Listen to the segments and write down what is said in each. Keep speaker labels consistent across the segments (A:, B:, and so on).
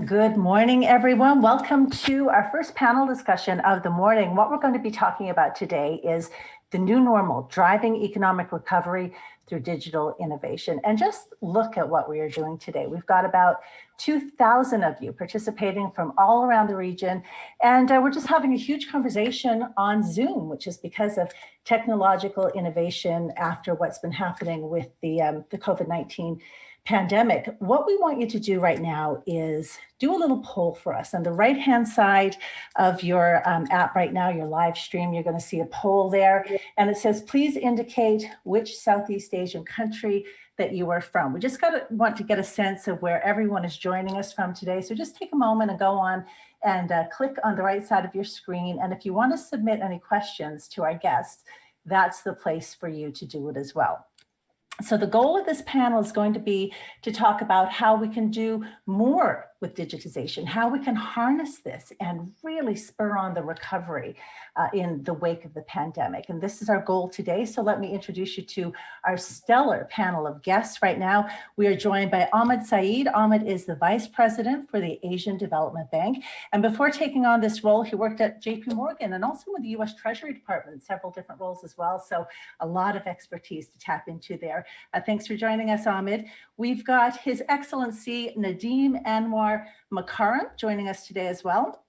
A: Good morning, everyone. Welcome to our first panel discussion of the morning. What we're going to be talking about today is the new normal, driving economic recovery through digital innovation. And just look at what we are doing today. We've got about 2,000 of you participating from all around the region. And we're just having a huge conversation on Zoom, which is because of technological innovation after what's been happening with the COVID-19 pandemic. What we want you to do right now is do a little poll for us. On the right-hand side of your app right now, your live stream, you're going to see a poll there. And it says, please indicate which Southeast Asian country that you are from. We just want to get a sense of where everyone is joining us from today. So just take a moment and go on and click on the right side of your screen. And if you want to submit any questions to our guests, that's the place for you to do it as well. So the goal of this panel is going to be to talk about how we can do more with digitization, how we can harness this and really spur on the recovery in the wake of the pandemic. And this is our goal today. So let me introduce you to our stellar panel of guests right now. We are joined by Ahmed Saeed. Ahmed is the Vice President for the Asian Development Bank. And before taking on this role, he worked at JP Morgan and also with the US Treasury Department, several different roles as well. So a lot of expertise to tap into there. Thanks for joining us, Ahmed. We've got His Excellency Nadiem Anwar Makarim joining us today as well.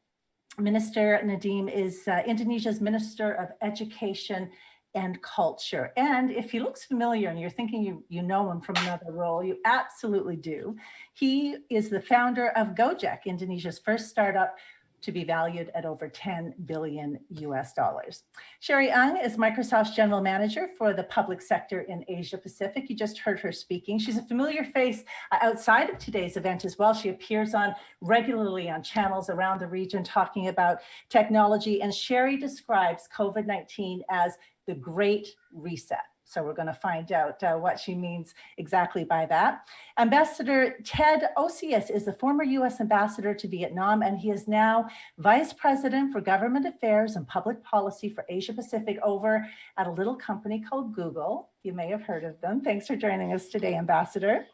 A: Minister Nadiem is Indonesia's Minister of Education and Culture. And if he looks familiar and you're thinking you know him from another role, you absolutely do. He is the founder of Gojek, Indonesia's first startup to be valued at over 10 billion US dollars. Sherie is Microsoft's general manager for the public sector in Asia Pacific. You just heard her speaking. She's a familiar face outside of today's event as well. She appears regularly on channels around the region talking about technology. And Sherie describes COVID-19 as the Great Reset. So we're going to find out what she means exactly by that. Ambassador Ted Osius is the former U.S. ambassador to Vietnam, and he is now Vice President for Government Affairs and Public Policy for Asia Pacific over at a little company called Google. You may have heard of them. Thanks for joining us today, Ambassador.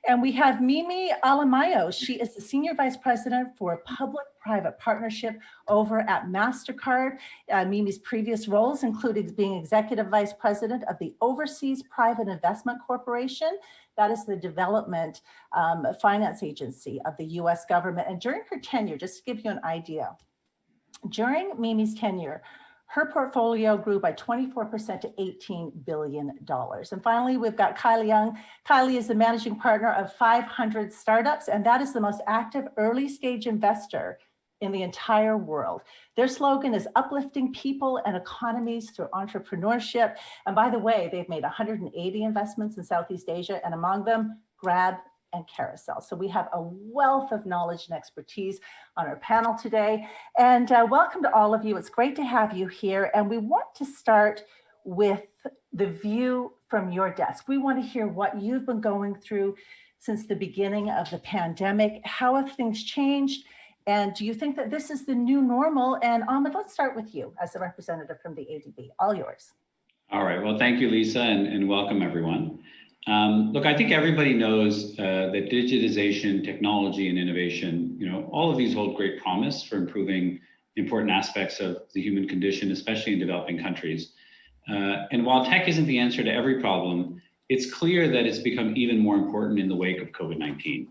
A: And we have Mimi Alemayehou. She is the Senior Vice President for Public-Private Partnership over at Mastercard. Mimi's previous roles included being Executive Vice President of the Overseas Private Investment Corporation. That is the development finance agency of the US government. And during her tenure, just to give you an idea, during Mimi's tenure, her portfolio grew by 24% to $18 billion. And finally, we've got Khailee. Khailee is the managing partner of 500 startups, and that is the most active early stage investor in the entire world. Their slogan is uplifting people and economies through entrepreneurship. And by the way, they've made 180 investments in Southeast Asia, and among them, Grab and Carousel. So we have a wealth of knowledge and expertise on our panel today. And welcome to all of you. It's great to have you here. And we want to start with the view from your desk. We want to hear what you've been going through since the beginning of the pandemic. How have things changed? And do you think that this is the new normal? And Ahmed, let's start with you as the representative from the ADB. All yours.
B: All right. Well, thank you, Lisa, and welcome everyone. Look, I think everybody knows that digitization, technology, and innovation, all of these hold great promise for improving important aspects of the human condition, especially in developing countries. And while tech isn't the answer to every problem, it's clear that it's become even more important in the wake of COVID-19.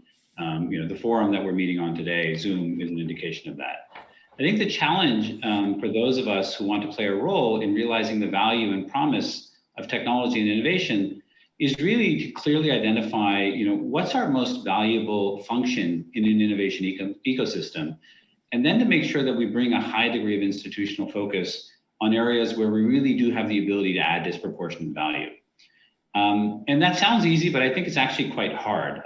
B: The forum that we're meeting on today, Zoom, is an indication of that. I think the challenge for those of us who want to play a role in realizing the value and promise of technology and innovation is really to clearly identify, what's our most valuable function in an innovation ecosystem, and then to make sure that we bring a high degree of institutional focus on areas where we really do have the ability to add disproportionate value. And that sounds easy, but I think it's actually quite hard.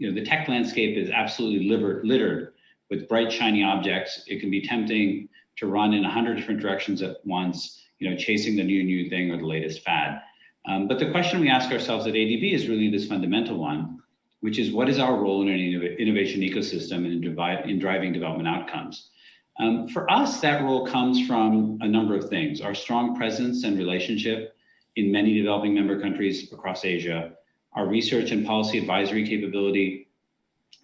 B: The tech landscape is absolutely littered with bright, shiny objects. It can be tempting to run in 100 different directions at once, chasing the new thing or the latest fad. But the question we ask ourselves at ADB is really this fundamental one, which is what is our role in an innovation ecosystem and in driving development outcomes? For us, that role comes from a number of things: our strong presence and relationship in many developing member countries across Asia, our research and policy advisory capability,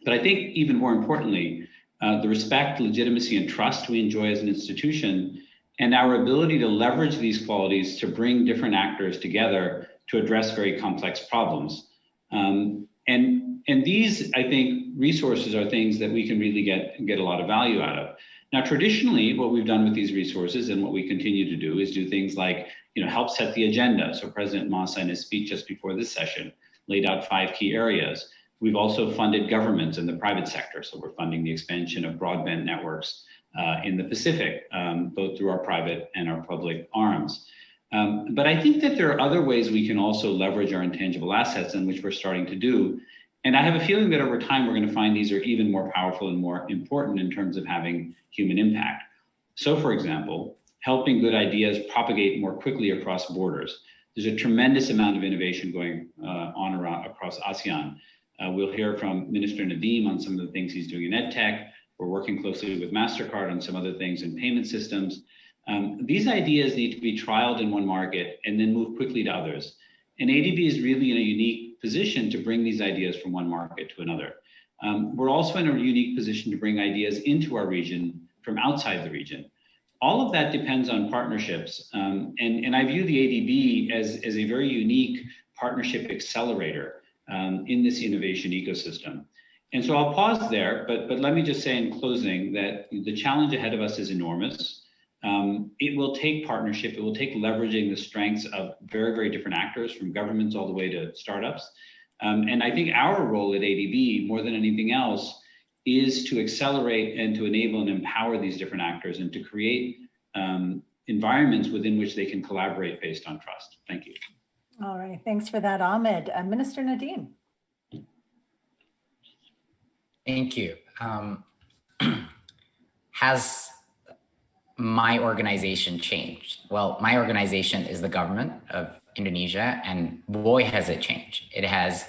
B: But I think even more importantly, the respect, legitimacy, and trust we enjoy as an institution, and our ability to leverage these qualities to bring different actors together to address very complex problems. And these, I think, resources are things that we can really get a lot of value out of. Now, traditionally, what we've done with these resources and what we continue to do is do things like, help set the agenda. So President Massa, in his speech just before this session, laid out 5 key areas. We've also funded governments in the private sector. So we're funding the expansion of broadband networks in the Pacific, both through our private and our public arms. But I think that there are other ways we can also leverage our intangible assets, in which we're starting to do. And I have a feeling that over time, we're going to find these are even more powerful and more important in terms of having human impact. So for example, helping good ideas propagate more quickly across borders. There's a tremendous amount of innovation going on around across ASEAN. We'll hear from Minister Nadiem on some of the things he's doing in EdTech. We're working closely with Mastercard on some other things in payment systems. These ideas need to be trialed in one market and then move quickly to others. And ADB is really in a unique position to bring these ideas from one market to another. We're also in a unique position to bring ideas into our region from outside the region. All of that depends on partnerships. And I view the ADB as a very unique partnership accelerator in this innovation ecosystem. And so I'll pause there, but let me just say in closing that the challenge ahead of us is enormous. It will take partnership. It will take leveraging the strengths of very, very different actors, from governments all the way to startups. And I think our role at ADB, more than anything else, is to accelerate and to enable and empower these different actors and to create environments within which they can collaborate based on trust. Thank you.
A: All right, thanks for that, Ahmed. Minister Nadiem.
C: Thank you. Has my organization changed? Well, my organization is the government of Indonesia, and boy, has it changed. It has.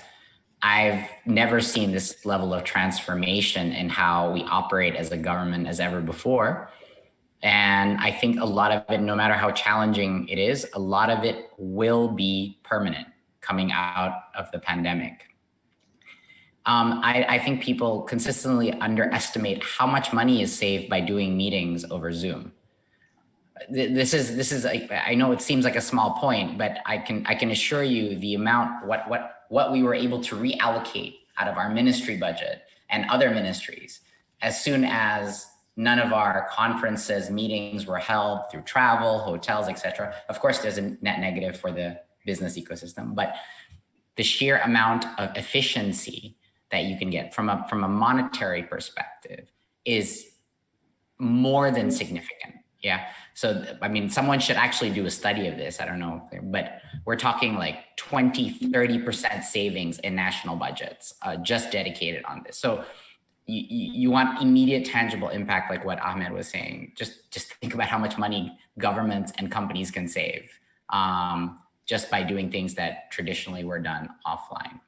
C: I've never seen this level of transformation in how we operate as a government as ever before. And I think a lot of it, no matter how challenging it is, a lot of it will be permanent coming out of the pandemic. I think people consistently underestimate how much money is saved by doing meetings over Zoom. This is I know it seems like a small point, but I can assure you the amount what we were able to reallocate out of our ministry budget and other ministries as soon as none of our conferences, meetings were held through travel, hotels, etc. Of course, there's a net negative for the business ecosystem, but the sheer amount of efficiency that you can get from a monetary perspective is more than significant. Yeah. So, I mean, someone should actually do a study of this. I don't know, but we're talking like 20-30% savings in national budgets just dedicated on this. So you want immediate tangible impact, like what Ahmed was saying. Just think about how much money governments and companies can save just by doing things that traditionally were done offline.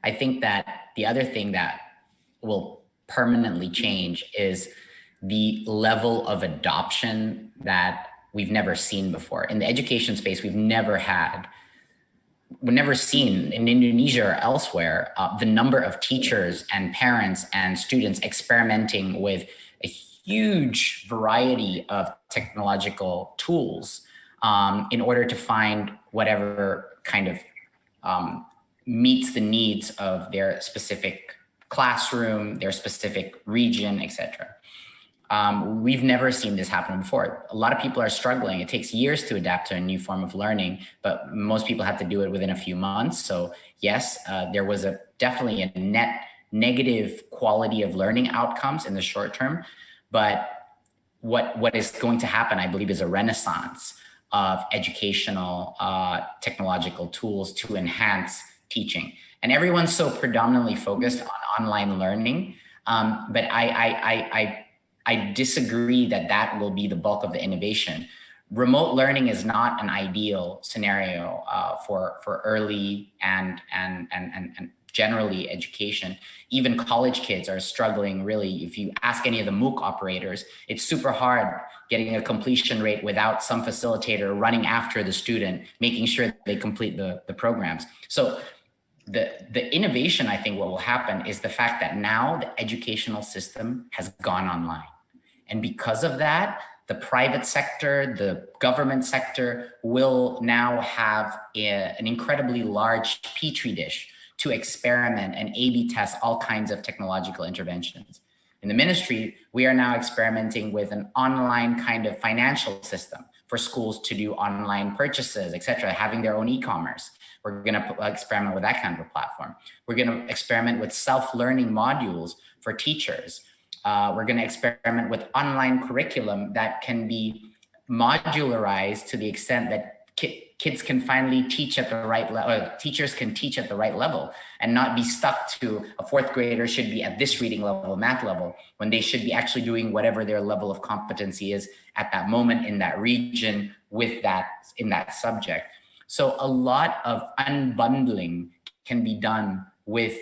C: I think that the other thing that will permanently change is the level of adoption that we've never seen before. In the education space, we've never seen in Indonesia or elsewhere, the number of teachers and parents and students experimenting with a huge variety of technological tools in order to find whatever kind of meets the needs of their specific classroom, their specific region, etc. We've never seen this happen before. A lot of people are struggling. It takes years to adapt to a new form of learning, but most people have to do it within a few months. So yes, there was definitely a net negative quality of learning outcomes in the short term. But what is going to happen, I believe, is a renaissance of educational technological tools to enhance teaching. And everyone's so predominantly focused on online learning, but I disagree that will be the bulk of the innovation. Remote learning is not an ideal scenario for early and generally education. Even college kids are struggling, really. If you ask any of the MOOC operators, it's super hard getting a completion rate without some facilitator running after the student, making sure that they complete the programs. So the innovation, I think what will happen is the fact that now the educational system has gone online. And because of that, the private sector, the government sector will now have an incredibly large petri dish to experiment and A/B test all kinds of technological interventions. In the ministry, we are now experimenting with an online kind of financial system for schools to do online purchases, et cetera, having their own e-commerce. We're going to experiment with that kind of a platform. We're going to experiment with self-learning modules for teachers. We're going to experiment with online curriculum that can be modularized to the extent that kids can finally teach at the right level, teachers can teach at the right level and not be stuck to a fourth grader should be at this reading level, math level, when they should be actually doing whatever their level of competency is at that moment in that region with that, in that subject. So a lot of unbundling can be done with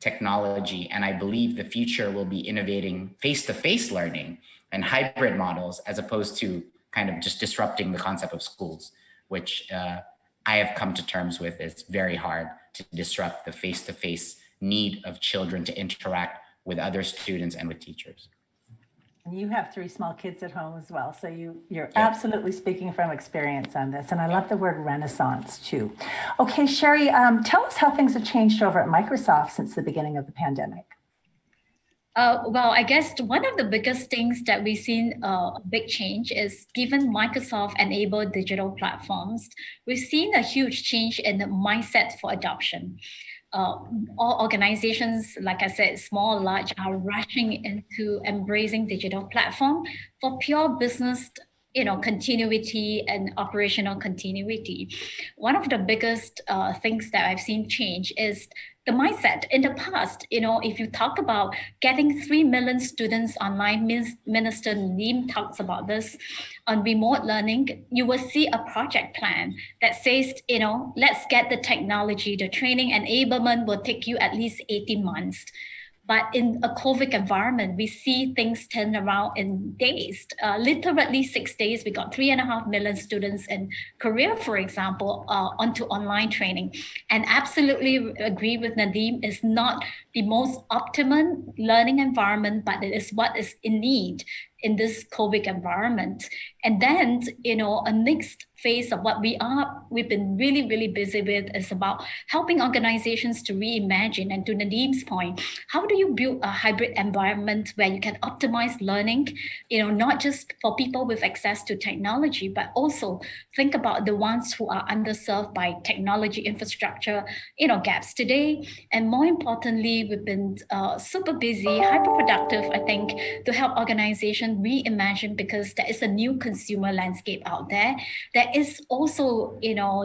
C: technology. And I believe the future will be innovating face-to-face learning and hybrid models as opposed to kind of just disrupting the concept of schools, which I have come to terms with. It's very hard to disrupt the face-to-face need of children to interact with other students and with teachers.
A: And you have 3 small kids at home as well. So you're absolutely speaking from experience on this. And I love the word renaissance too. Okay, Sherie, tell us how things have changed over at Microsoft since the beginning of the pandemic.
D: Well, I guess one of the biggest things that we've seen a big change is given Microsoft enabled digital platforms, we've seen a huge change in the mindset for adoption. All organizations, like I said, small or large, are rushing into embracing digital platform for pure business, continuity and operational continuity. One of the biggest things that I've seen change is the mindset. In the past, if you talk about getting 3 million students online, Minister Nadiem talks about this on remote learning, you will see a project plan that says, let's get the technology, the training enablement will take you at least 18 months. But in a COVID environment, we see things turn around in days. Literally 6 days, we got 3.5 million students in Korea, for example, onto online training. And absolutely agree with Nadiem, it's not the most optimum learning environment, but it is what is in need in this COVID environment. And then, a next phase of what we've been really, really busy with is about helping organizations to reimagine. And to Nadiem's point, how do you build a hybrid environment where you can optimize learning, not just for people with access to technology, but also think about the ones who are underserved by technology infrastructure, gaps today. And more importantly, we've been super busy, hyper productive, I think, to help organizations reimagine, because there is a new consumer landscape out there. There is also,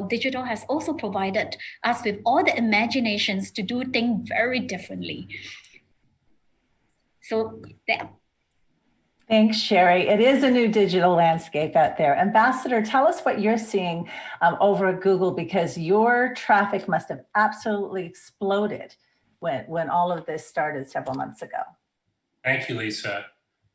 D: digital has also provided us with all the imaginations to do things very differently. So there.
A: Thanks, Sherie. It is a new digital landscape out there. Ambassador, tell us what you're seeing over at Google, because your traffic must have absolutely exploded when all of this started several months ago.
E: Thank you, Lisa.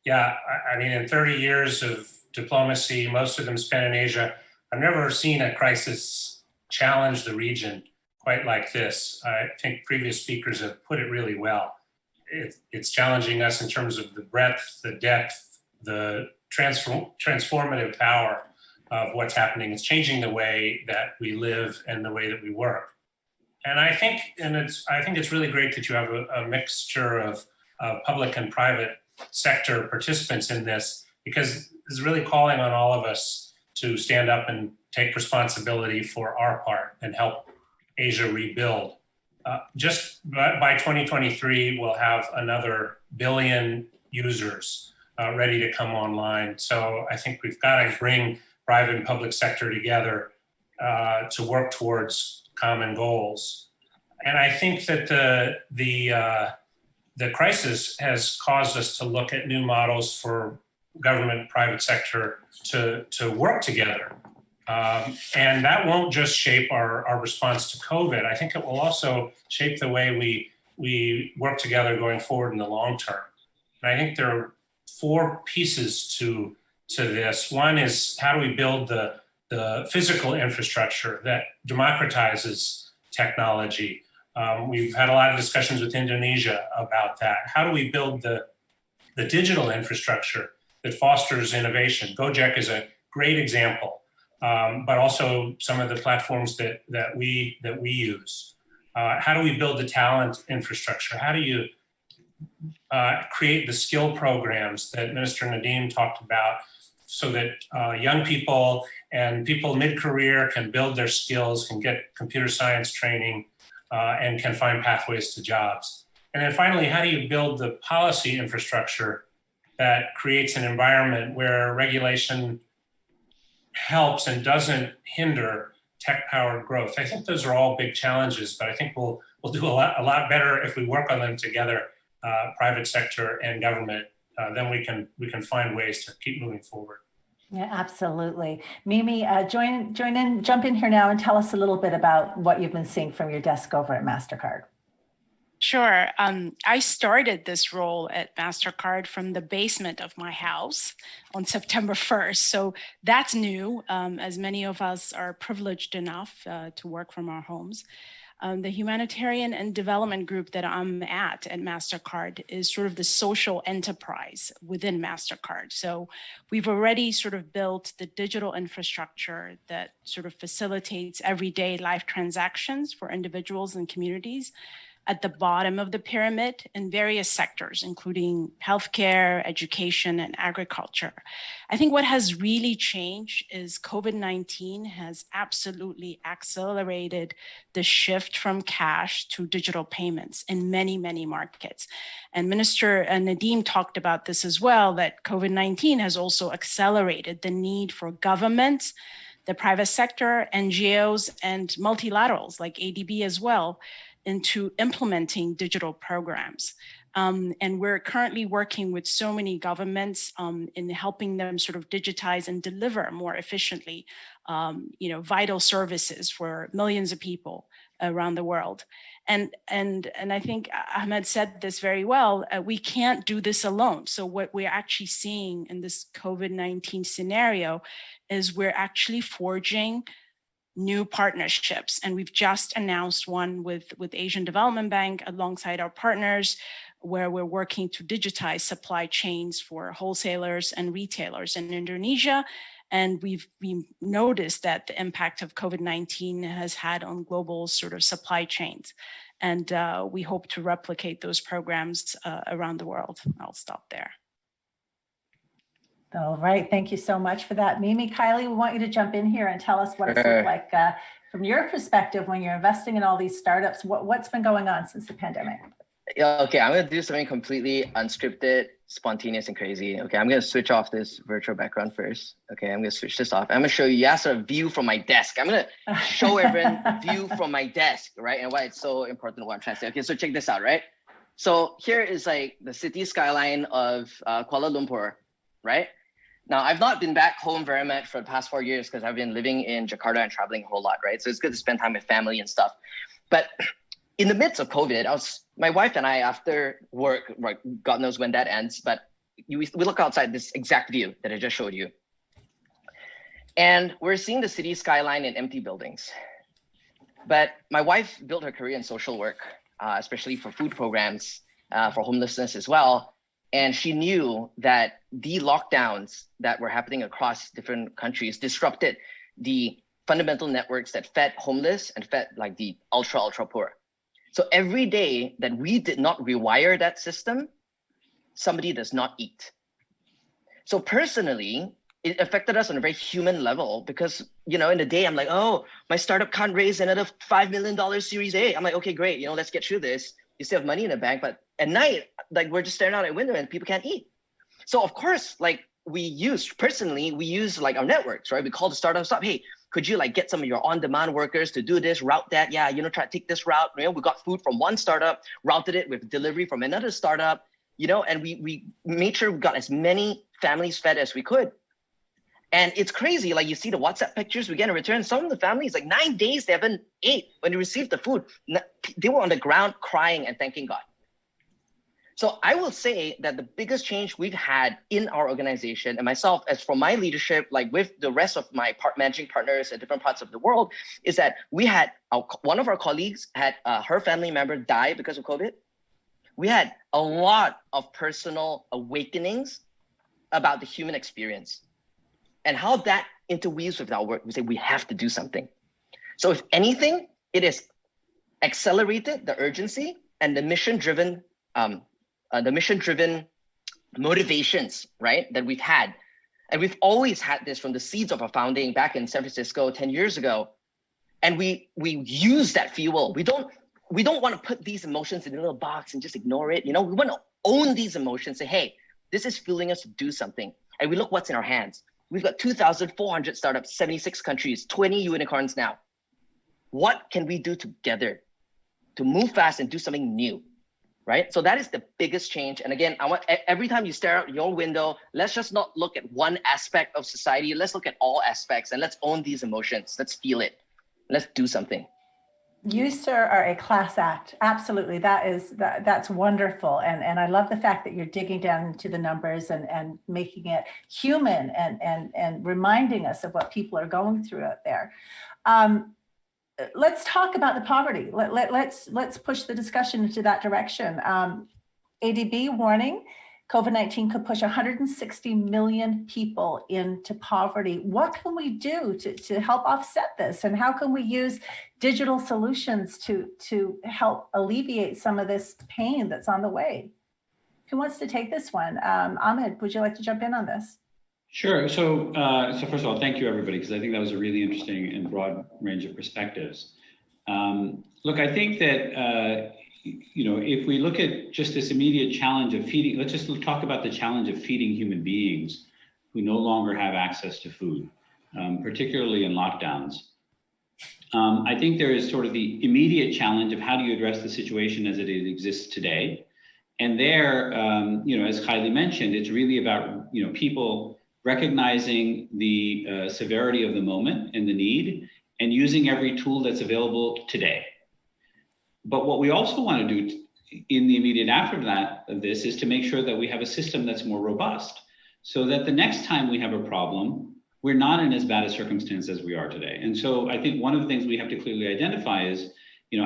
E: Yeah, I mean, in 30 years of diplomacy, most of them spent in Asia, I've never seen a crisis challenge the region quite like this. I think previous speakers have put it really well. It's challenging us in terms of the breadth, the depth, the transformative power of what's happening. It's changing the way that we live and the way that we work. And I think it's really great that you have a mixture of public and private sector participants in this, because this is really calling on all of us to stand up and take responsibility for our part and help Asia rebuild. Just by 2023, we'll have another billion users ready to come online. So I think we've got to bring private and public sector together to work towards common goals. And I think that the crisis has caused us to look at new models for government, private sector to work together. And that won't just shape our response to COVID. I think it will also shape the way we work together going forward in the long term. And I think there are 4 pieces to this. One is, how do we build the physical infrastructure that democratizes technology, We've had a lot of discussions with Indonesia about that. How do we build the digital infrastructure that fosters innovation? Gojek is a great example, but also some of the platforms that we use. How do we build the talent infrastructure? How do you create the skill programs that Minister Nadiem talked about so that young people and people mid-career can build their skills, can get computer science training, and can find pathways to jobs? And then finally, how do you build the policy infrastructure that creates an environment where regulation helps and doesn't hinder tech-powered growth? I think those are all big challenges, but I think we'll do a lot better if we work on them together, private sector and government. Then we can find ways to keep moving forward.
A: Yeah, absolutely. Mimi, jump in here now and tell us a little bit about what you've been seeing from your desk over at Mastercard.
F: Sure. I started this role at Mastercard from the basement of my house on September 1st. So that's new, as many of us are privileged enough to work from our homes. The humanitarian and development group that I'm at Mastercard is sort of the social enterprise within Mastercard. So we've already sort of built the digital infrastructure that sort of facilitates everyday life transactions for individuals and communities at the bottom of the pyramid in various sectors, including healthcare, education, and agriculture. I think what has really changed is COVID-19 has absolutely accelerated the shift from cash to digital payments in many, many markets. And Minister Nadiem talked about this as well, that COVID-19 has also accelerated the need for governments, the private sector, NGOs, and multilaterals like ADB as well, into implementing digital programs. And we're currently working with so many governments in helping them sort of digitize and deliver more efficiently, vital services for millions of people around the world. And I think Ahmed said this very well, we can't do this alone. So what we're actually seeing in this COVID-19 scenario is we're actually forging new partnerships. And we've just announced one with Asian Development Bank alongside our partners, where we're working to digitize supply chains for wholesalers and retailers in Indonesia. And we've noticed that the impact of COVID-19 has had on global sort of supply chains. And we hope to replicate those programs around the world. I'll stop there.
A: All right, thank you so much for that. Mimi, Khailee, we want you to jump in here and tell us what it's looked like from your perspective when you're investing in all these startups. What's been going on since the pandemic?
G: Okay, I'm gonna do something completely unscripted, spontaneous, and crazy. Okay, I'm gonna switch off this virtual background first. Okay, I'm gonna switch this off. I'm gonna show you a view from my desk. I'm gonna show everyone a view from my desk, right? And why it's so important what I'm trying to say. Okay, so check this out, right? So here is like the city skyline of Kuala Lumpur, right? Now, I've not been back home very much for the past 4 years because I've been living in Jakarta and traveling a whole lot, right? So it's good to spend time with family and stuff. But in the midst of COVID, my wife and I, after work, right, God knows when that ends, but we look outside this exact view that I just showed you. And we're seeing the city skyline in empty buildings. But my wife built her career in social work, especially for food programs, for homelessness as well. And she knew that the lockdowns that were happening across different countries disrupted the fundamental networks that fed homeless and fed like the ultra poor. So every day that we did not rewire that system, somebody does not eat. So personally, it affected us on a very human level because, in the day I'm like, oh, my startup can't raise another $5 million Series A. I'm like, okay, great. Let's get through this. You still have money in the bank, but at night, like we're just staring out a window and people can't eat. So of course, like we use like our networks, right? We call the startups up. Hey, could you like get some of your on-demand workers to do this, route that? Yeah, try to take this route. We got food from one startup, routed it with delivery from another startup, and we made sure we got as many families fed as we could. And it's crazy, like you see the WhatsApp pictures we get in return. Some of the families, like 9 days, they haven't ate when they received the food. They were on the ground crying and thanking God. So I will say that the biggest change we've had in our organization, and myself, as for my leadership, like with the rest of my managing partners at different parts of the world, is that we had one of our colleagues had her family member die because of COVID. We had a lot of personal awakenings about the human experience and how that interweaves with our work. We say we have to do something. So if anything, it is accelerated the urgency and the mission-driven motivations, right, that we've had. And we've always had this from the seeds of our founding back in San Francisco 10 years ago. And we use that fuel. We don't want to put these emotions in a little box and just ignore it. You know, we want to own these emotions, say, hey, this is fueling us to do something. And we look what's in our hands. We've got 2,400 startups, 76 countries, 20 unicorns now. What can we do together to move fast and do something new? Right? So that is the biggest change. And again, I want every time you stare out your window, let's just not look at one aspect of society. Let's look at all aspects and let's own these emotions. Let's feel it. Let's do something.
A: You, sir, are a class act. Absolutely. That's wonderful. And I love the fact that you're digging down into the numbers and making it human and reminding us of what people are going through out there. Let's talk about the poverty. Let's push the discussion into that direction. ADB warning, COVID-19 could push 160 million people into poverty. What can we do to help offset this? And how can we use digital solutions to help alleviate some of this pain that's on the way? Who wants to take this one? Ahmed, would you like to jump in on this?
B: Sure. So first of all, thank you, everybody, because I think that was a really interesting and broad range of perspectives. Look, I think that, if we look at just this immediate challenge of feeding, let's just talk about the challenge of feeding human beings who no longer have access to food, particularly in lockdowns. I think there is sort of the immediate challenge of how do you address the situation as it exists today. And there, as Khailee mentioned, it's really about, people recognizing the severity of the moment and the need and using every tool that's available today. But what we also want to do in the immediate after of this is to make sure that we have a system that's more robust so that the next time we have a problem, we're not in as bad a circumstance as we are today. And so I think one of the things we have to clearly identify is,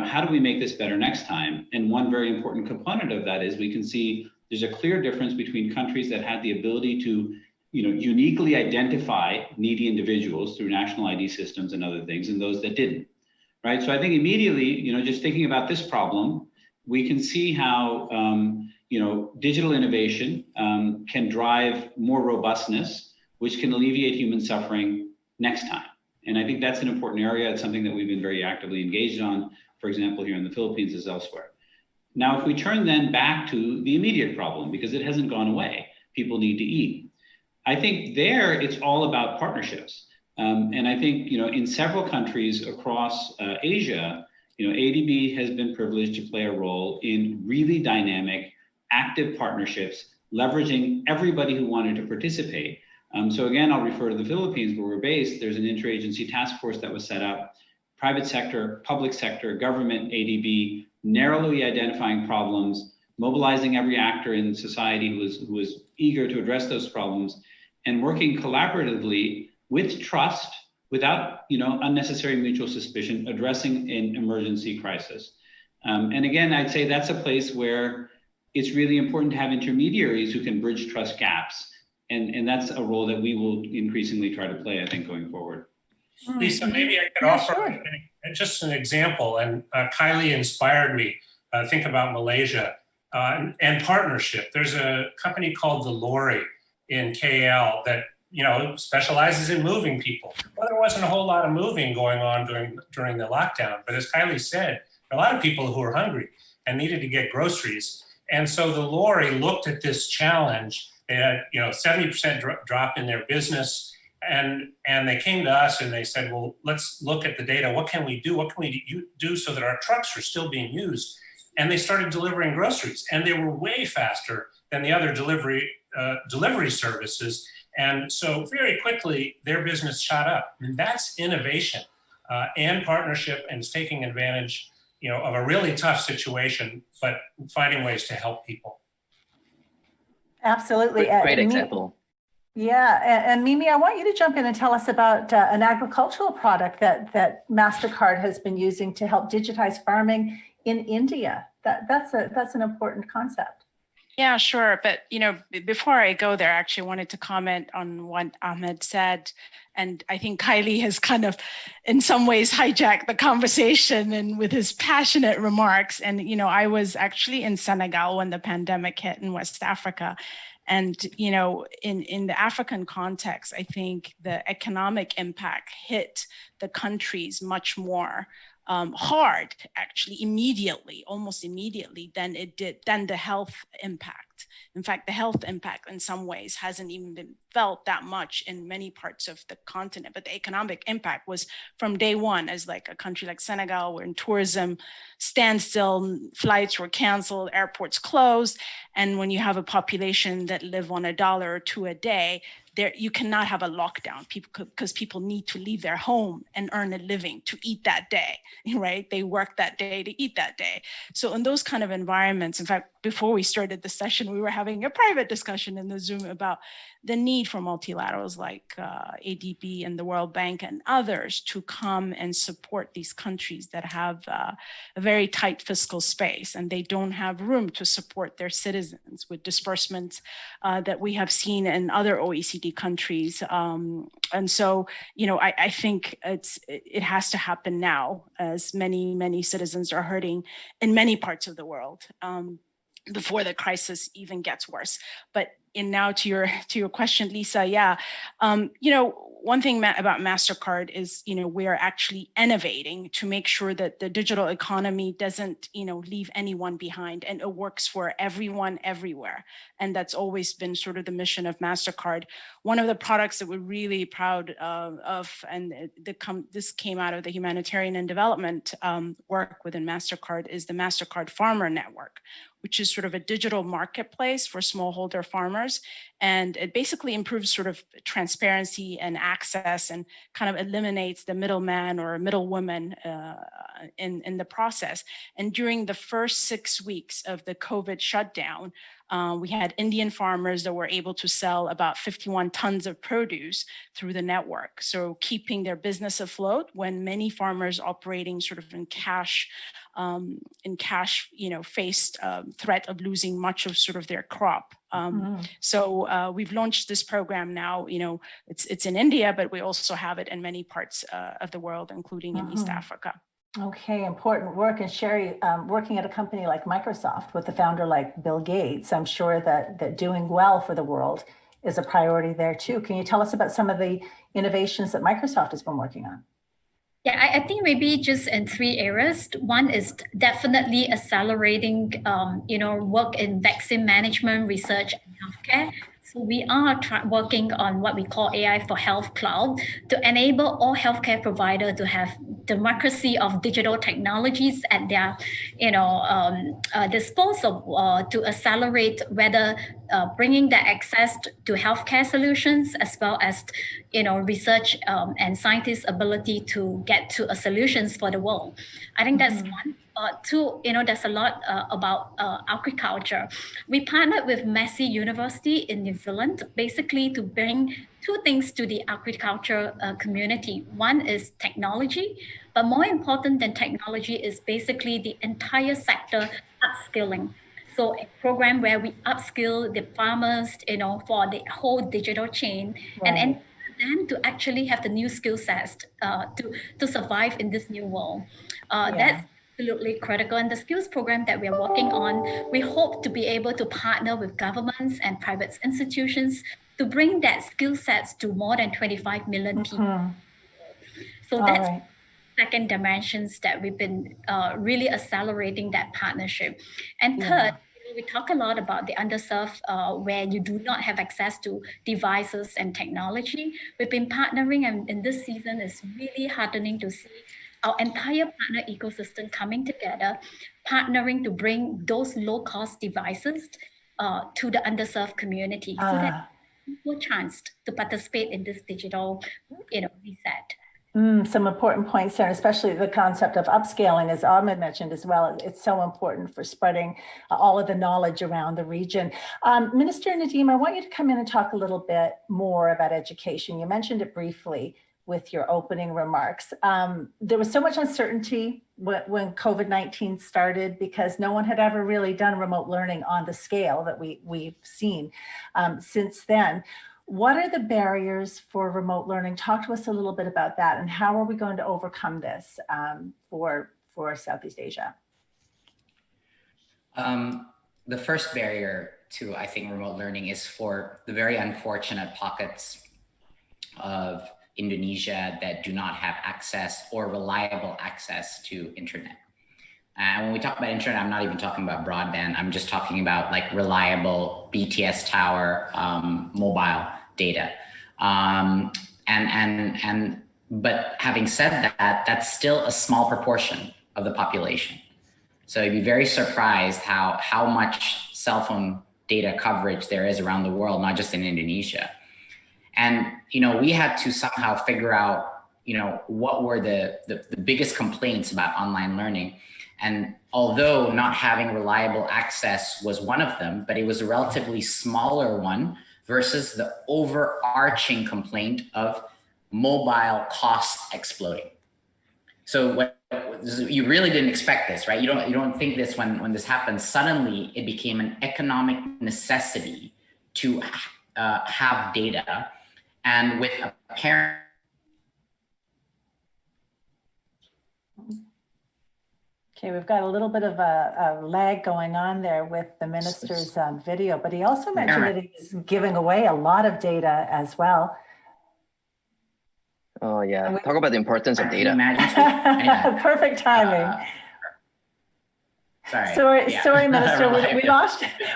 B: how do we make this better next time? And one very important component of that is we can see there's a clear difference between countries that had the ability to uniquely identify needy individuals through national ID systems and other things, and those that didn't, right? So I think immediately, just thinking about this problem, we can see how, digital innovation can drive more robustness, which can alleviate human suffering next time. And I think that's an important area. It's something that we've been very actively engaged on, for example, here in the Philippines as elsewhere. Now, if we turn then back to the immediate problem, because it hasn't gone away, people need to eat. I think there it's all about partnerships. And I think, in several countries across Asia, ADB has been privileged to play a role in really dynamic, active partnerships, leveraging everybody who wanted to participate. So again, I'll refer to the Philippines where we're based. There's an interagency task force that was set up, private sector, public sector, government, ADB, narrowly identifying problems, mobilizing every actor in society who was eager to address those problems, and working collaboratively with trust, without unnecessary mutual suspicion, addressing an emergency crisis. And again, I'd say that's a place where it's really important to have intermediaries who can bridge trust gaps. And that's a role that we will increasingly try to play, I think, going forward.
E: Lisa, maybe I could offer just an example. And Khailee inspired me. Think about Malaysia and partnership. There's a company called the Lorry in KL that specializes in moving people. Well, there wasn't a whole lot of moving going on during the lockdown, but as Khailee said, a lot of people who were hungry and needed to get groceries. And so the Lorry looked at this challenge. They had 70% drop in their business, and they came to us and they said, well, let's look at the data. What can we do? What can we do so that our trucks are still being used? And they started delivering groceries, and they were way faster than the other delivery services. And so very quickly, their business shot up. And that's innovation and partnership, and it's taking advantage, of a really tough situation, but finding ways to help people.
A: Absolutely.
G: Great example.
A: Yeah, and Mimi, I want you to jump in and tell us about an agricultural product that Mastercard has been using to help digitize farming in India. That's an important concept.
F: Yeah, sure. But, before I go there, I actually wanted to comment on what Ahmed said. And I think Khailee has kind of, in some ways, hijacked the conversation and with his passionate remarks. And, I was actually in Senegal when the pandemic hit in West Africa. And, in the African context, I think the economic impact hit the countries much more hard, actually, almost immediately than the health impact. In fact, the health impact in some ways hasn't even been felt that much in many parts of the continent, but the economic impact was from day one, as like a country like Senegal, where in tourism standstill, flights were canceled, airports closed. And when you have a population that live on $1 or $2 a day, there you cannot have a lockdown because people need to leave their home and earn a living to eat that day, right? They work that day to eat that day. So in those kind of environments, in fact, before we started the session, we were having a private discussion in the Zoom about the need for multilaterals like ADB and the World Bank and others to come and support these countries that have a very tight fiscal space and they don't have room to support their citizens with disbursements that we have seen in other OECD countries. And so, I think it has to happen now, as many citizens are hurting in many parts of the world before the crisis even gets worse. But now to your question, Lisa, yeah, one thing about Mastercard is, we are actually innovating to make sure that the digital economy doesn't, leave anyone behind, and it works for everyone everywhere. And that's always been sort of the mission of Mastercard. One of the products that we're really proud of, and this came out of the humanitarian and development work within Mastercard, is the Mastercard Farmer Network, which is sort of a digital marketplace for smallholder farmers. And it basically improves sort of transparency and access and kind of eliminates the middleman or middlewoman in the process. And during the first 6 weeks of the COVID shutdown, we had Indian farmers that were able to sell about 51 tons of produce through the network. So keeping their business afloat when many farmers operating sort of in cash, faced threat of losing much of sort of their crop. So we've launched this program now. It's in India, but we also have it in many parts of the world, including in East Africa.
A: Okay, important work. And Sherie, working at a company like Microsoft with a founder like Bill Gates, I'm sure that doing well for the world is a priority there too. Can you tell us about some of the innovations that Microsoft has been working on?
D: Yeah, I think maybe just in 3 areas. One is definitely accelerating, work in vaccine management, research, and healthcare. So we are working on what we call AI for Health Cloud to enable all healthcare providers to have democracy of digital technologies at their, disposal to accelerate whether bringing the access to healthcare solutions as well as, research and scientists' ability to get to solutions for the world. I think that's one. Two, there's a lot about agriculture. We partnered with Massey University in New Zealand, basically to bring 2 things to the agriculture community. One is technology, but more important than technology is basically the entire sector upskilling. So a program where we upskill the farmers, for the whole digital chain, right, and them to actually have the new skill sets to survive in this new world. That's absolutely critical. And the skills program that we're working on, we hope to be able to partner with governments and private institutions to bring that skill sets to more than 25 million people. So that's second dimensions that we've been really accelerating that partnership. And third, we talk a lot about the underserved where you do not have access to devices and technology. We've been partnering, and in this season is really heartening to see our entire partner ecosystem coming together, partnering to bring those low-cost devices to the underserved community so that people chance to participate in this digital, reset.
A: Some important points there, especially the concept of upscaling, as Ahmed mentioned as well. It's so important for spreading all of the knowledge around the region. Minister Nadiem, I want you to come in and talk a little bit more about education. You mentioned it briefly with your opening remarks. There was so much uncertainty when COVID-19 started because no one had ever really done remote learning on the scale that we've seen since then. What are the barriers for remote learning? Talk to us a little bit about that, and how are we going to overcome this for Southeast Asia?
C: The first barrier to, I think, remote learning is for the very unfortunate pockets of Indonesia that do not have access or reliable access to internet. And when we talk about internet, I'm not even talking about broadband. I'm just talking about like reliable BTS tower, mobile data. But having said that, that's still a small proportion of the population. So you'd be very surprised how much cell phone data coverage there is around the world, not just in Indonesia. And, we had to somehow figure out, what were the biggest complaints about online learning. And although not having reliable access was one of them, but it was a relatively smaller one versus the overarching complaint of mobile costs exploding. So you really didn't expect this, right? You don't think this when this happened. Suddenly, it became an economic necessity to have data, and with a parent.
A: Okay, we've got a little bit of a lag going on there with the minister's video, but he also mentioned that he was giving away a lot of data as well.
G: Oh yeah, talk about the importance of data.
A: Perfect timing. Sorry, Minister.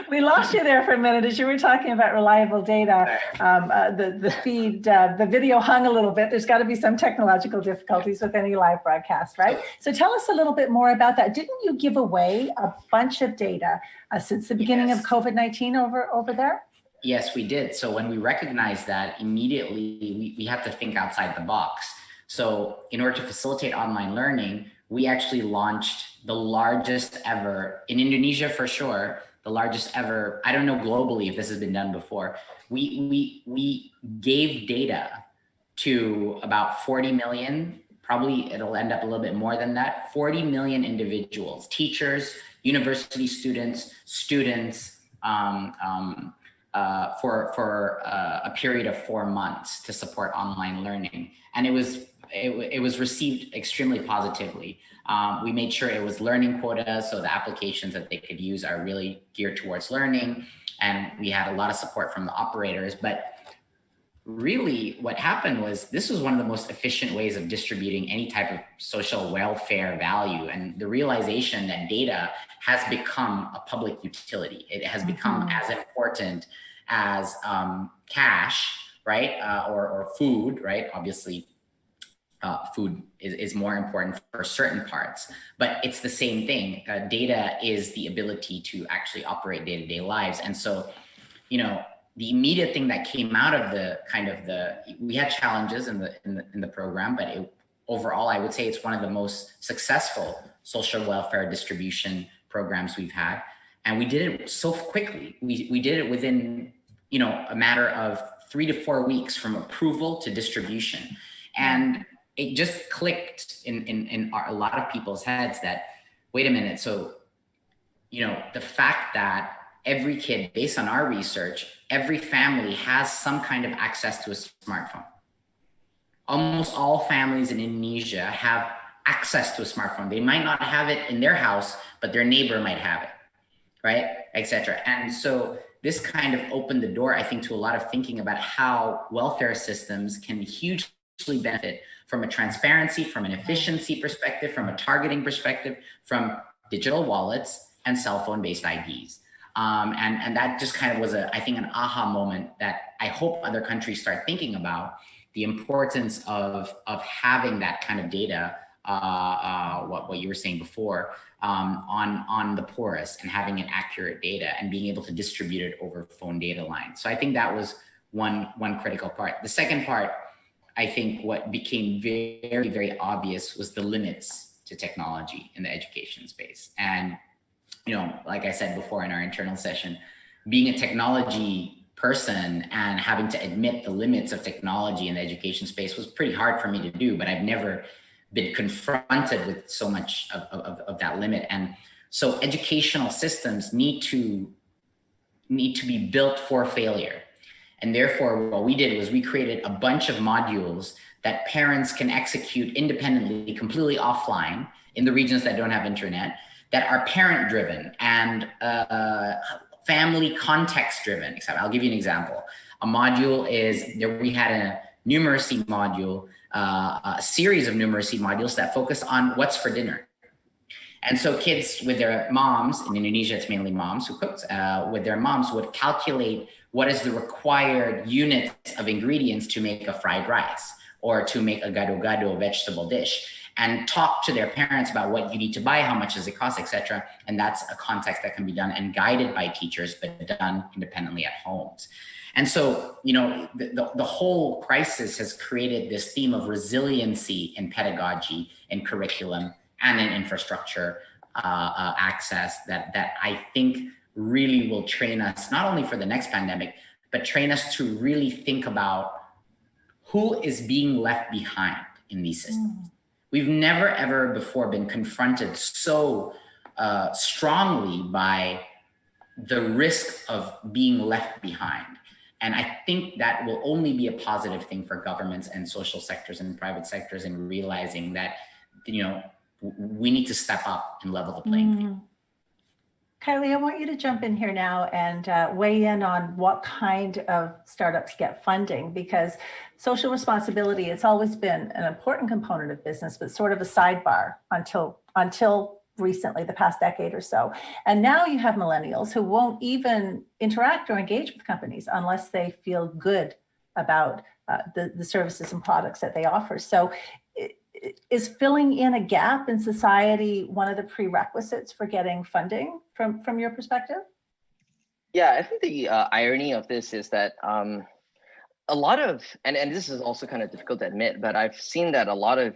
A: We lost you there for a minute as you were talking about reliable data. The video hung a little bit. There's got to be some technological difficulties with any live broadcast, right? So tell us a little bit more about that. Didn't you give away a bunch of data since the beginning of COVID-19 over there?
C: Yes, we did. So when we recognized that, immediately we had to think outside the box. So in order to facilitate online learning, we actually launched the largest ever, in Indonesia for sure, the largest ever, I don't know globally if this has been done before. We gave data to about 40 million, probably it'll end up a little bit more than that, 40 million individuals, teachers, university students, for a period of 4 months to support online learning. And it was received extremely positively. We made sure it was learning quotas, so the applications that they could use are really geared towards learning. And we had a lot of support from the operators. But really what happened was this was one of the most efficient ways of distributing any type of social welfare value. And the realization that data has become a public utility. It has become as important as cash, right? Or food, right? Obviously, food is more important for certain parts, but it's the same thing. Data is the ability to actually operate day-to-day lives. And so, the immediate thing that came out of we had challenges in the program, but overall, I would say it's one of the most successful social welfare distribution programs we've had. And we did it so quickly. We did it within, a matter of 3 to 4 weeks from approval to distribution. And it just clicked in a lot of people's heads that, wait a minute, so, the fact that every kid, based on our research, every family has some kind of access to a smartphone. Almost all families in Indonesia have access to a smartphone. They might not have it in their house, but their neighbor might have it, right, etc. And so this kind of opened the door, I think, to a lot of thinking about how welfare systems can hugely benefit from a transparency, from an efficiency perspective, from a targeting perspective, from digital wallets and cell phone-based IDs. And that just kind of was, I think, an aha moment that I hope other countries start thinking about, the importance of having that kind of data, what you were saying before, on the poorest, and having an accurate data and being able to distribute it over phone data lines. So I think that was one critical part. The second part, I think what became very, very obvious was the limits to technology in the education space. And, you know, like I said before in our internal session, being a technology person and having to admit the limits of technology in the education space was pretty hard for me to do, but I've never been confronted with so much of that limit. And so educational systems need to be built for failure. And therefore, what we did was we created a bunch of modules that parents can execute independently, completely offline in the regions that don't have internet, that are parent driven and family context driven. I'll give you an example. A module is, we had a numeracy module, a series of numeracy modules that focus on what's for dinner. And so kids with their moms, in Indonesia, it's mainly moms who cooked, with their moms would calculate what is the required units of ingredients to make a fried rice or to make a gado-gado, vegetable dish, and talk to their parents about what you need to buy, how much does it cost, etc. And that's a context that can be done and guided by teachers, but done independently at homes. And so, you know, the whole crisis has created this theme of resiliency in pedagogy, in curriculum, and in infrastructure access that I think really will train us, not only for the next pandemic, but train us to really think about who is being left behind in these systems. We've never ever before been confronted so strongly by the risk of being left behind. And I think that will only be a positive thing for governments and social sectors and private sectors in realizing that, you know, we need to step up and level the playing field.
A: Khailee, I want you to jump in here now and weigh in on what kind of startups get funding, because social responsibility, it's always been an important component of business, but sort of a sidebar until recently, the past decade or so. And now you have millennials who won't even interact or engage with companies unless they feel good about the services and products that they offer. So is filling in a gap in society one of the prerequisites for getting funding from your perspective?
G: Yeah, I think the irony of this is that a lot of, and this is also kind of difficult to admit, but I've seen that a lot of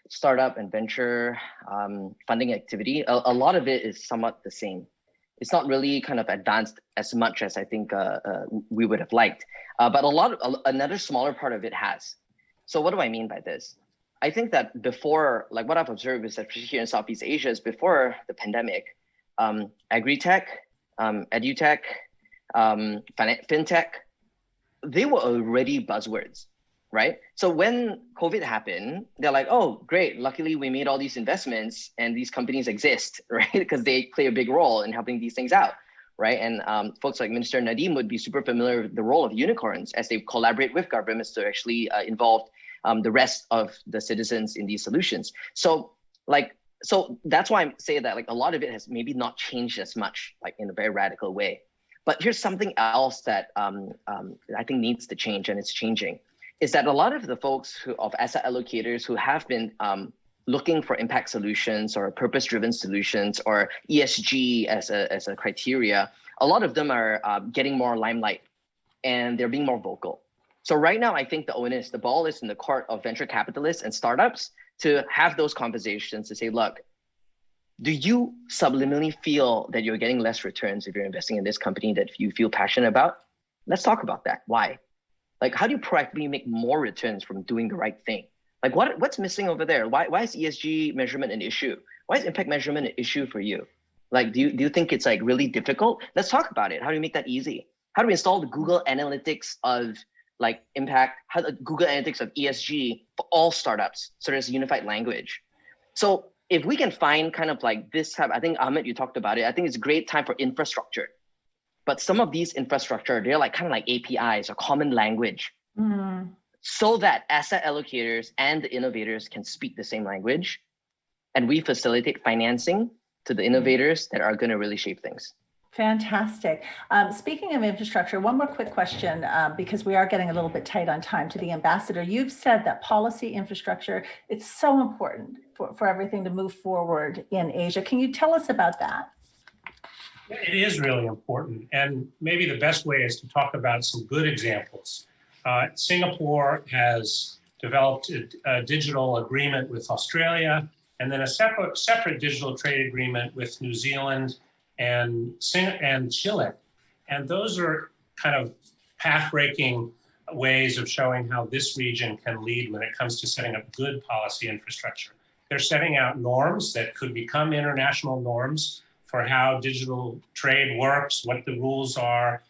G: startup and venture funding activity, a lot of it is somewhat the same. It's not really kind of advanced as much as I think we would have liked, but another smaller part of it has. So what do I mean by this? I think that before, like what I've observed is that here in Southeast Asia is before the pandemic, agri-tech, edu-tech, fintech, they were already buzzwords, right? So when COVID happened, they're like, oh, great, luckily we made all these investments and these companies exist, right? Because they play a big role in helping these things out, right? And folks like Minister Nadiem would be super familiar with the role of unicorns as they collaborate with governments to actually involve the rest of the citizens in these solutions. So that's why I say that like a lot of it has maybe not changed as much, like in a very radical way. But here's something else that I think needs to change, and it's changing, is that a lot of the folks of asset allocators who have been looking for impact solutions or purpose-driven solutions or ESG as a criteria, a lot of them are getting more limelight and they're being more vocal. So right now, I think the ball is in the court of venture capitalists and startups to have those conversations to say, look, do you subliminally feel that you're getting less returns if you're investing in this company that you feel passionate about? Let's talk about that. Why? Like, how do you proactively make more returns from doing the right thing? Like, what's missing over there? Why is ESG measurement an issue? Why is impact measurement an issue for you? Like, do you think it's like really difficult? Let's talk about it. How do you make that easy? How do we install the Google Analytics of like impact, how the Google Analytics of ESG for all startups, so there's a unified language. So if we can find kind of like this type, I think Ahmed, you talked about it, I think it's a great time for infrastructure. But some of these infrastructure, they're like kind of like APIs or common language, so that asset allocators and the innovators can speak the same language, and we facilitate financing to the innovators that are going to really shape things.
A: Fantastic. Speaking of infrastructure, one more quick question, because we are getting a little bit tight on time, to the ambassador. You've said that policy infrastructure, it's so important for everything to move forward in Asia. Can you tell us about that?
E: It is really important. And maybe the best way is to talk about some good examples. Singapore has developed a digital agreement with Australia, and then a separate digital trade agreement with New Zealand and Chile. And those are kind of path-breaking ways of showing how this region can lead when it comes to setting up good policy infrastructure. They're setting out norms that could become international norms for how digital trade works, what the rules are,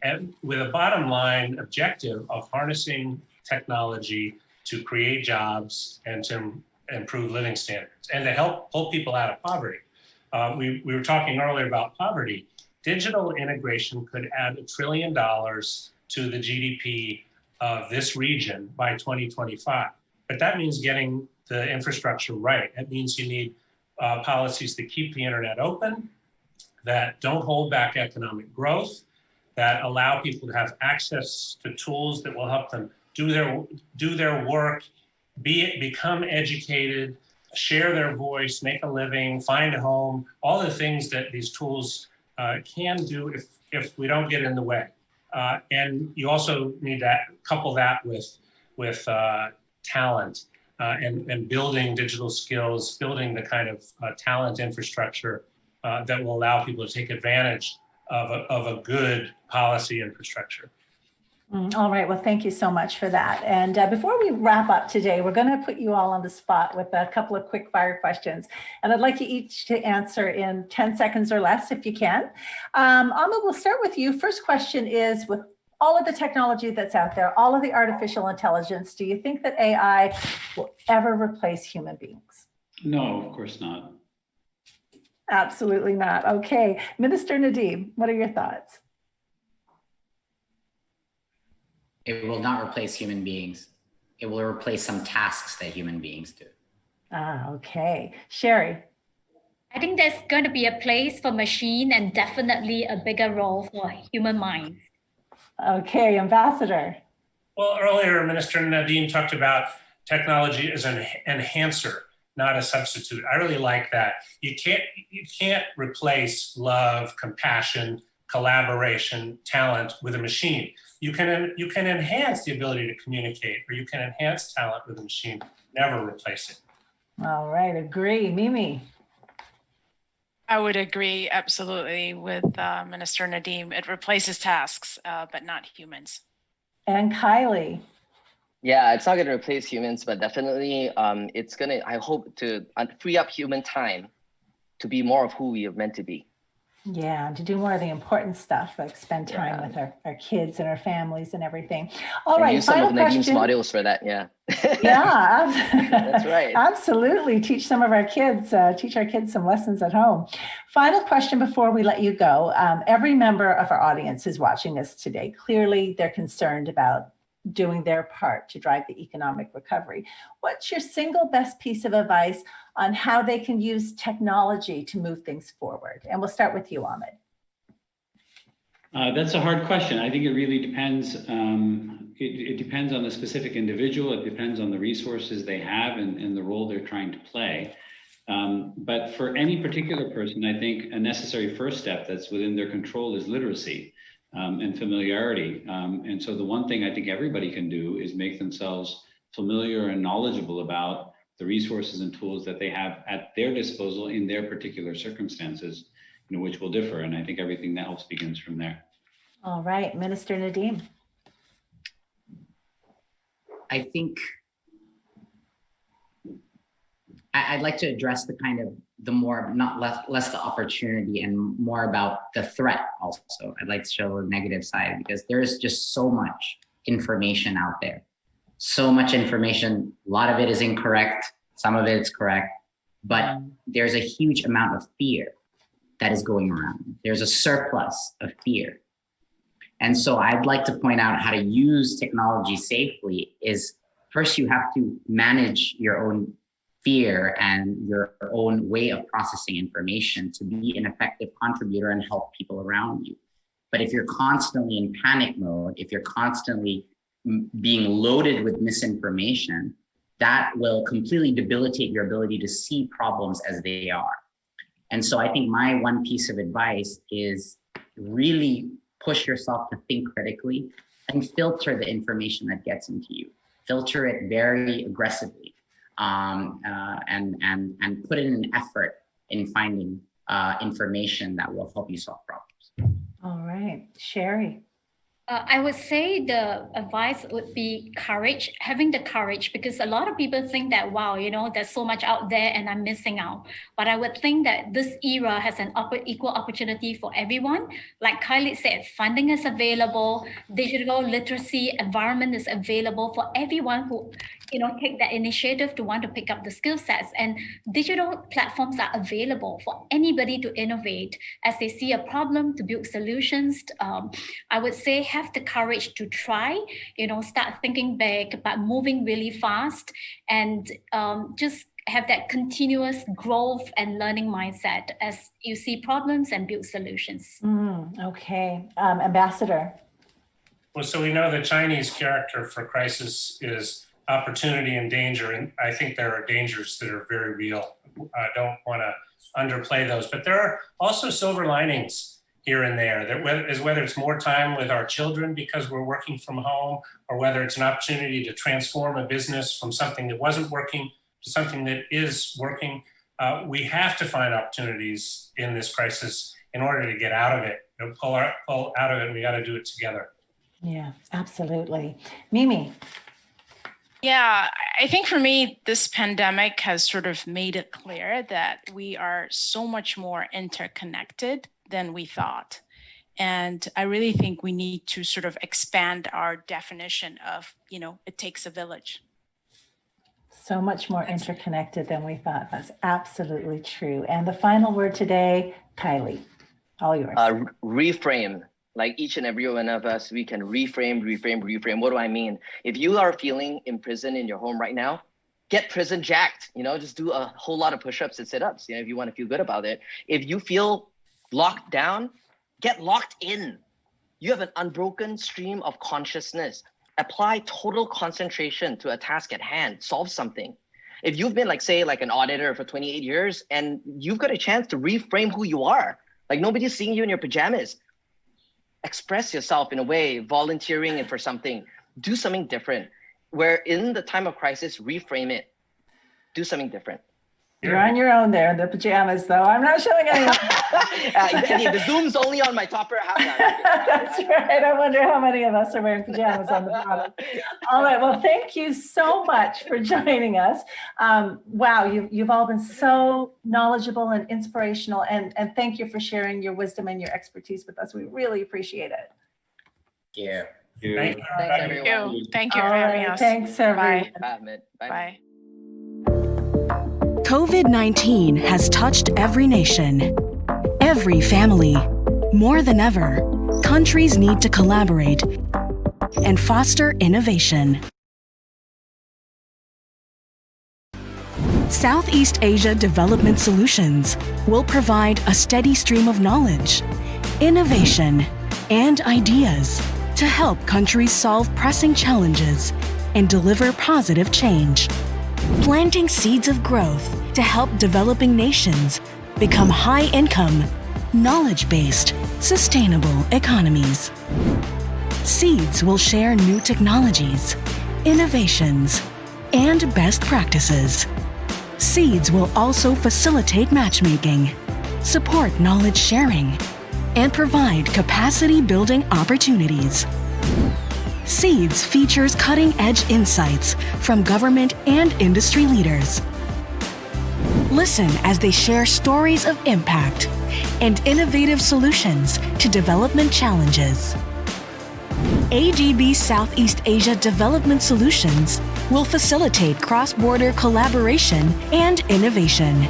E: and with a bottom line objective of harnessing technology to create jobs and to improve living standards and to help pull people out of poverty. We were talking earlier about poverty. Digital integration could add $1 trillion to the GDP of this region by 2025. But that means getting the infrastructure right. That means you need policies that keep the internet open, that don't hold back economic growth, that allow people to have access to tools that will help them do their work, become educated, share their voice, make a living, find a home, all the things that these tools can do if we don't get in the way. And you also need to couple that with talent and building digital skills, building the kind of talent infrastructure that will allow people to take advantage of a good policy infrastructure.
A: All right. Well, thank you so much for that. And before we wrap up today, we're going to put you all on the spot with a couple of quick fire questions. And I'd like you each to answer in 10 seconds or less if you can. Ahmed, we'll start with you. First question is, with all of the technology that's out there, all of the artificial intelligence, do you think that AI will ever replace human beings?
B: No, of course not.
A: Absolutely not. Okay. Minister Nadiem, what are your thoughts?
C: It will not replace human beings. It will replace some tasks that human beings do.
A: Okay. Sherie?
D: I think there's going to be a place for machine and definitely a bigger role for human minds.
A: Okay, Ambassador.
E: Well, earlier, Minister Nadiem talked about technology as an enhancer, not a substitute. I really like that. You can't replace love, compassion, collaboration, talent with a machine. You can enhance the ability to communicate, or you can enhance talent with a machine, never replace it.
A: All right, agree. Mimi?
F: I would agree absolutely with Minister Nadiem. It replaces tasks, but not humans.
A: And Khailee?
G: Yeah, it's not going to replace humans, but definitely it's going to, I hope, to free up human time to be more of who we are meant to be.
A: Yeah, to do more of the important stuff, like spend time with our kids and our families and everything. All right,
G: use some
A: final
G: of Nadiem's
A: question.
G: models for that, yeah.
A: Yeah,
G: that's right.
A: Absolutely. Teach some of our kids, teach our kids some lessons at home. Final question before we let you go. Every member of our audience is watching us today. Clearly, they're concerned about doing their part to drive the economic recovery. What's your single best piece of advice on how they can use technology to move things forward? And we'll start with you, Ahmed.
B: That's a hard question. I think it really depends. It depends on the specific individual. It depends on the resources they have and the role they're trying to play. But for any particular person, I think a necessary first step that's within their control is literacy and familiarity. And so the one thing I think everybody can do is make themselves familiar and knowledgeable about the resources and tools that they have at their disposal in their particular circumstances, which will differ. And I think everything that helps begins from there.
A: All right, Minister Nadiem.
C: I think I'd like to address the kind of the more, not less the opportunity and more about the threat also. I'd like to show the negative side because there's just so much information out there. So much information, a lot of it is incorrect, some of it is correct, but there's a huge amount of fear that is going around. There's a surplus of fear. And so I'd like to point out how to use technology safely is first you have to manage your own fear and your own way of processing information to be an effective contributor and help people around you. But if you're constantly in panic mode, if you're constantly being loaded with misinformation, that will completely debilitate your ability to see problems as they are. And so I think my one piece of advice is really push yourself to think critically and filter the information that gets into you. filter it very aggressively, and put in an effort in finding information that will help you solve problems.
A: All right, Sherie.
D: I would say the advice would be courage, having the courage, because a lot of people think that, wow, there's so much out there and I'm missing out. But I would think that this era has an equal opportunity for everyone. Like Khailee said, funding is available, digital literacy environment is available for everyone who take that initiative to want to pick up the skill sets, and digital platforms are available for anybody to innovate as they see a problem, to build solutions. I would say have the courage to try, start thinking big, but moving really fast, and just have that continuous growth and learning mindset as you see problems and build solutions.
A: Okay, Ambassador.
E: Well, so we know the Chinese character for crisis is opportunity and danger. And I think there are dangers that are very real. I don't want to underplay those, but there are also silver linings here and there, that whether it's more time with our children because we're working from home, or whether it's an opportunity to transform a business from something that wasn't working to something that is working. We have to find opportunities in this crisis in order to get out of it. Pull out of it, we got to do it together.
A: Yeah, absolutely. Mimi.
F: Yeah, I think for me, this pandemic has sort of made it clear that we are so much more interconnected than we thought. And I really think we need to sort of expand our definition of, it takes a village.
A: So much more interconnected than we thought. That's absolutely true. And the final word today, Khailee, all yours.
G: Reframe. Like each and every one of us, we can reframe. What do I mean? If you are feeling imprisoned in your home right now, get prison jacked. Just do a whole lot of push-ups and sit-ups, if you want to feel good about it. If you feel locked down, get locked in. You have an unbroken stream of consciousness. Apply total concentration to a task at hand. Solve something. If you've been like an auditor for 28 years and you've got a chance to reframe who you are, like nobody's seeing you in your pajamas, express yourself in a way, volunteering for something, do something different. Where in the time of crisis, reframe it, do something different.
A: You're on your own there in the pajamas, though. I'm not showing anyone.
G: The Zoom's only on my top half.
A: That's right. I wonder how many of us are wearing pajamas on the bottom. All right. Well, thank you so much for joining us. Wow, you've all been so knowledgeable and inspirational, and thank you for sharing your wisdom and your expertise with us. We really appreciate it.
C: Yeah.
E: Thank you.
G: Thanks, everyone.
F: Thank you for having us.
A: Thanks, everyone.
F: Bye.
G: Ahmed.
F: Bye.
H: COVID-19 has touched every nation, every family. More than ever, countries need to collaborate and foster innovation. Southeast Asia Development Solutions will provide a steady stream of knowledge, innovation, and ideas to help countries solve pressing challenges and deliver positive change. Planting seeds of growth to help developing nations become high-income, knowledge-based, sustainable economies. SEADS will share new technologies, innovations, and best practices. SEADS will also facilitate matchmaking, support knowledge sharing, and provide capacity-building opportunities. SEADS features cutting-edge insights from government and industry leaders. Listen as they share stories of impact and innovative solutions to development challenges. ADB Southeast Asia Development Solutions will facilitate cross-border collaboration and innovation,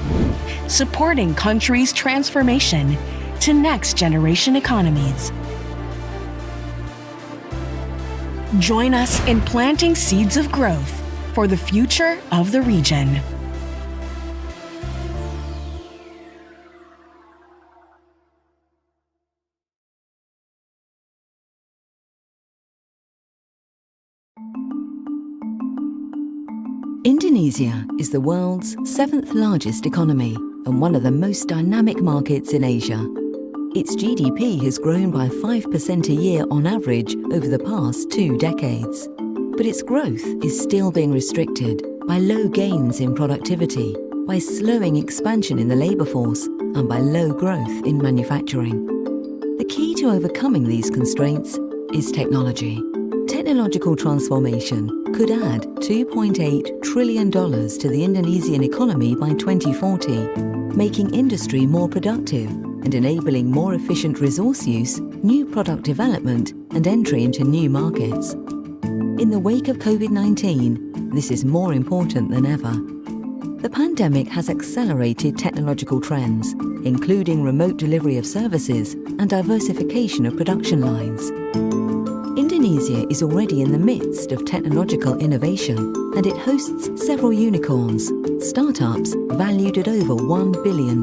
H: supporting countries' transformation to next-generation economies. Join us in planting seeds of growth for the future of the region.
I: Indonesia is the world's 7th largest economy and one of the most dynamic markets in Asia. Its GDP has grown by 5% a year on average over the past 2 decades. but its growth is still being restricted by low gains in productivity, by slowing expansion in the labour force, and by low growth in manufacturing. The key to overcoming these constraints is technology. Technological transformation could add $2.8 trillion to the Indonesian economy by 2040, making industry more productive and enabling more efficient resource use, new product development, and entry into new markets. In the wake of COVID-19, this is more important than ever. The pandemic has accelerated technological trends, including remote delivery of services and diversification of production lines. Indonesia is already in the midst of technological innovation, and it hosts several unicorns, startups valued at over $1 billion.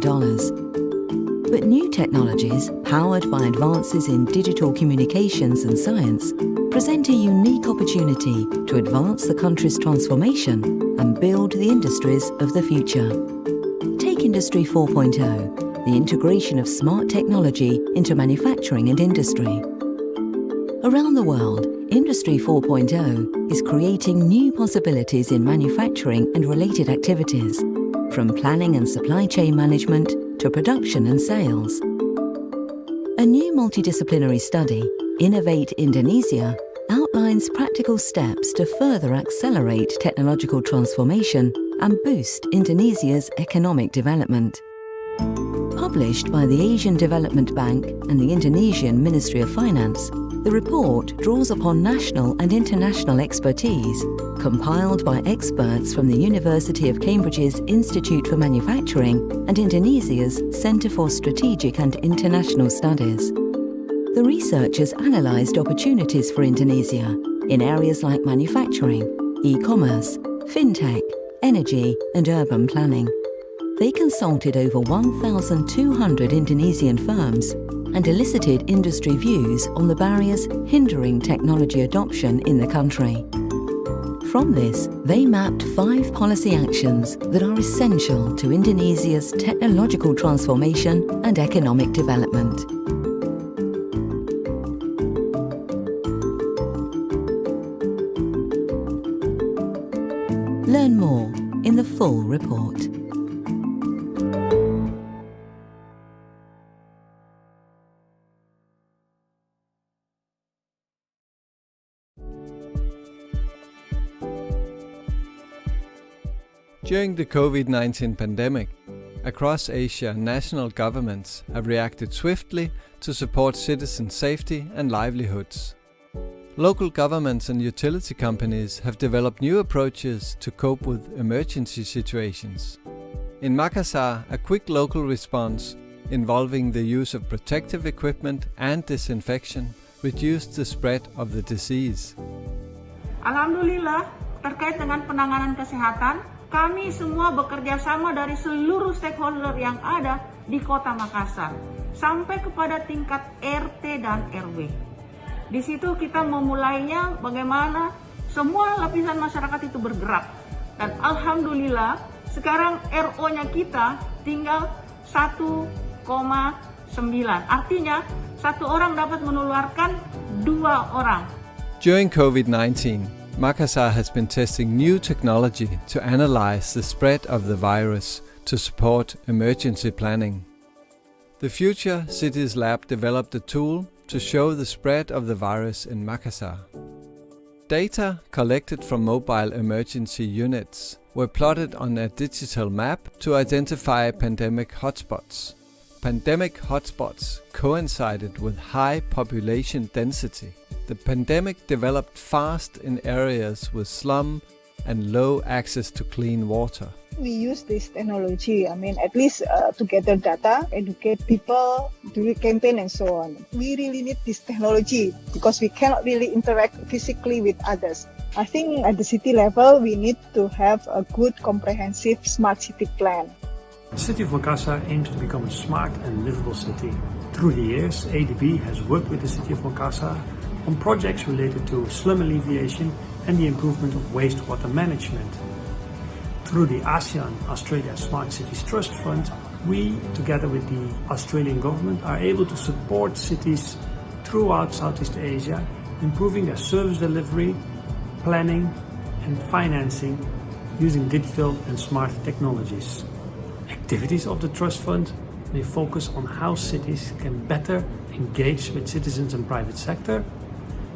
I: But new technologies, powered by advances in digital communications and science, present a unique opportunity to advance the country's transformation and build the industries of the future. Take Industry 4.0, the integration of smart technology into manufacturing and industry. Around the world, Industry 4.0 is creating new possibilities in manufacturing and related activities, from planning and supply chain management to production and sales. A new multidisciplinary study, Innovate Indonesia, outlines practical steps to further accelerate technological transformation and boost Indonesia's economic development. Published by the Asian Development Bank and the Indonesian Ministry of Finance, the report draws upon national and international expertise, compiled by experts from the University of Cambridge's Institute for Manufacturing and Indonesia's Centre for Strategic and International Studies. The researchers analysed opportunities for Indonesia in areas like manufacturing, e-commerce, fintech, energy and urban planning. They consulted over 1,200 Indonesian firms and elicited industry views on the barriers hindering technology adoption in the country. From this, they mapped 5 policy actions that are essential to Indonesia's technological transformation and economic development. Learn more in the full report.
J: During the COVID-19 pandemic, across Asia, national governments have reacted swiftly to support citizen safety and livelihoods. Local governments and utility companies have developed new approaches to cope with emergency situations. In Makassar, a quick local response involving the use of protective equipment and disinfection reduced the spread of the disease.
K: Alhamdulillah, terkait dengan penanganan kesehatan, kami semua bekerja sama dari seluruh stakeholder yang ada di Kota Makassar, sampai kepada tingkat RT dan RW. Di situ kita memulainya bagaimana semua lapisan masyarakat itu bergerak. Dan alhamdulillah sekarang RO-nya kita tinggal 1,9. Artinya satu orang dapat menularkan 2 orang.
J: During COVID-19, Makassar has been testing new technology to analyze the spread of the virus to support emergency planning. The Future Cities Lab developed a tool to show the spread of the virus in Makassar. Data collected from mobile emergency units were plotted on a digital map to identify pandemic hotspots. Pandemic hotspots coincided with high population density. The pandemic developed fast in areas with slum and low access to clean water.
L: We use this technology, at least to gather data, educate people, do a campaign and so on. We really need this technology because we cannot really interact physically with others. I think at the city level, we need to have a good comprehensive smart city plan.
M: The city of Makassar aims to become a smart and livable city. Through the years, ADB has worked with the city of Makassar on projects related to slum alleviation and the improvement of wastewater management. Through the ASEAN-Australia Smart Cities Trust Fund, we, together with the Australian government, are able to support cities throughout Southeast Asia, improving their service delivery, planning and financing using digital and smart technologies. Activities of the Trust Fund may focus on how cities can better engage with citizens and private sector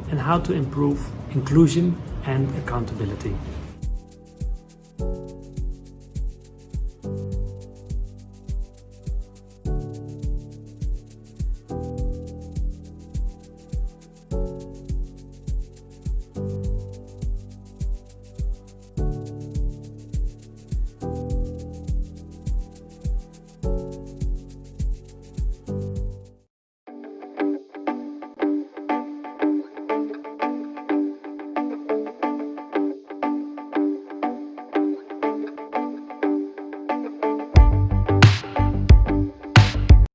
M: and how to improve inclusion and accountability.